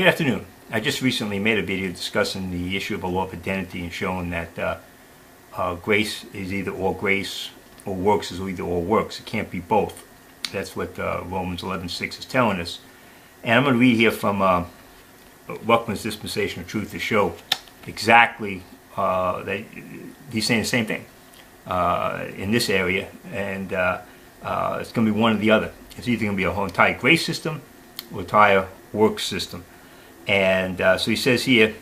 Good afternoon. I just recently made a video discussing the issue of a law of identity and showing that grace is either all grace or works is either all works. It can't be both. That's what Romans 11:6 is telling us. And I'm going to read here from Ruckman's Dispensational Truth to show exactly that he's saying the same thing in this area, and it's going to be one or the other. It's either going to be a whole entire grace system or entire work system. And so he says here,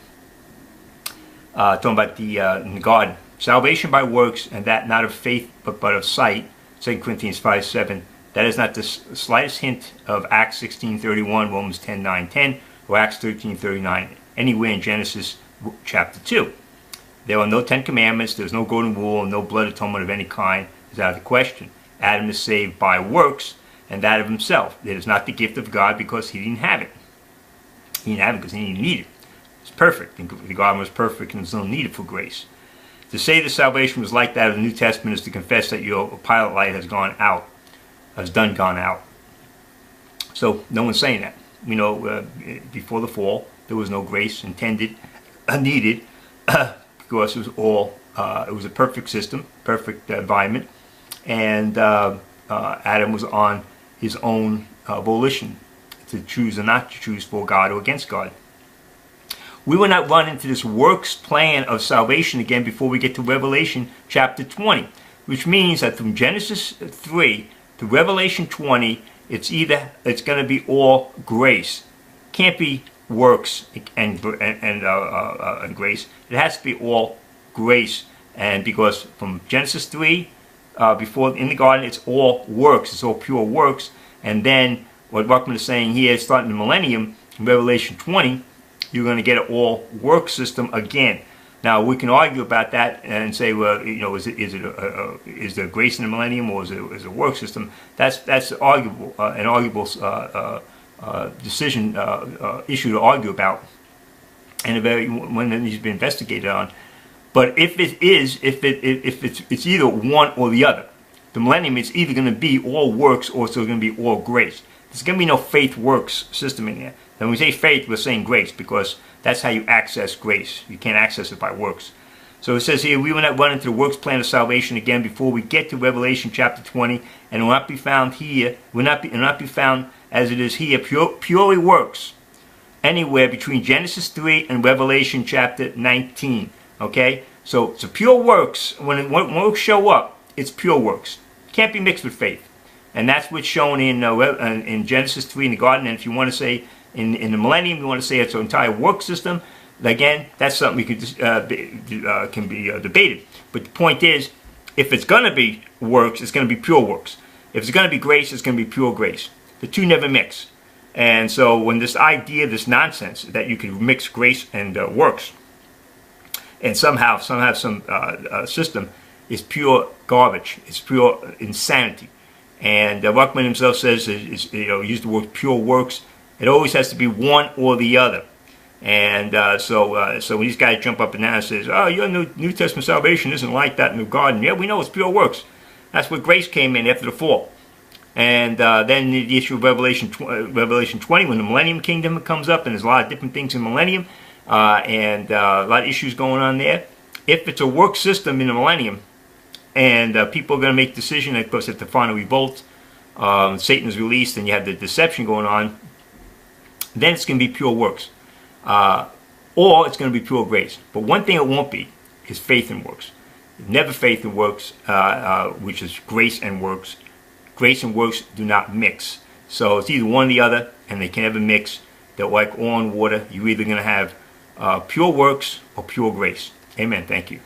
talking about in the garden, salvation by works, and that not of faith but of sight, 2 Corinthians 5:7. That is not the slightest hint of Acts 16:31, Romans 10:9-10, or Acts 13:39, anywhere in Genesis chapter 2. There are no 10 commandments, there's no golden rule, and no blood atonement of any kind is out of the question. Adam is saved by works, and that of himself. It is not the gift of God because he didn't have it. He didn't have it because he didn't need it. It's perfect. And the garden was perfect and there's no need for grace. To say that salvation was like that of the New Testament is to confess that your pilot light has gone out, gone out. So no one's saying that. We know before the fall there was no grace intended, needed, because it was all, it was a perfect system, perfect environment, and Adam was on his own volition to choose or not to choose for God or against God. We will not run into this works plan of salvation again before we get to Revelation chapter 20, which means that from Genesis 3 to Revelation 20, it's going to be all grace. Can't be works and grace. It has to be all grace, and because from Genesis 3, before in the garden, it's all works. It's all pure works, and then what Ruckman is saying here, starting the millennium, in Revelation 20, you're going to get an all-work system again. Now, we can argue about that and say, well, you know, is there grace in the millennium or is it a work system? That's arguable, an arguable decision issue to argue about, and one that needs to be investigated on. But if it's either one or the other, the millennium is either going to be all works or it's going to be all grace. There's going to be no faith-works system in there. When we say faith, we're saying grace, because that's how you access grace. You can't access it by works. So it says here, we will not run into the works plan of salvation again before we get to Revelation chapter 20, and it will not be found here, will not be found as it is here, purely works, anywhere between Genesis 3 and Revelation chapter 19. Okay? So it's a pure works. When works show up, it's pure works. It can't be mixed with faith. And that's what's shown in Genesis 3 in the garden. And if you want to say in the millennium, you want to say it's an entire work system, again, that's something we can be debated. But the point is, if it's going to be works, it's going to be pure works. If it's going to be grace, it's going to be pure grace. The two never mix. And so when this idea, this nonsense that you can mix grace and works, and somehow some system, is pure garbage. It's pure insanity. And Ruckman himself says, use the word pure works. It always has to be one or the other. And so when these guys jump up and down and says, oh, your New Testament salvation isn't like that in the garden. Yeah, we know it's pure works. That's where grace came in after the fall. And then the issue of Revelation 20, when the Millennium Kingdom comes up, and there's a lot of different things in Millennium, and a lot of issues going on there. If it's a work system in the Millennium, and people are going to make decisions, of course, at the final revolt, Satan is released, and you have the deception going on, then it's going to be pure works. Or it's going to be pure grace. But one thing it won't be is faith and works. Never faith and works, which is grace and works. Grace and works do not mix. So it's either one or the other, and they can never mix. They're like oil and water. You're either going to have pure works or pure grace. Amen. Thank you.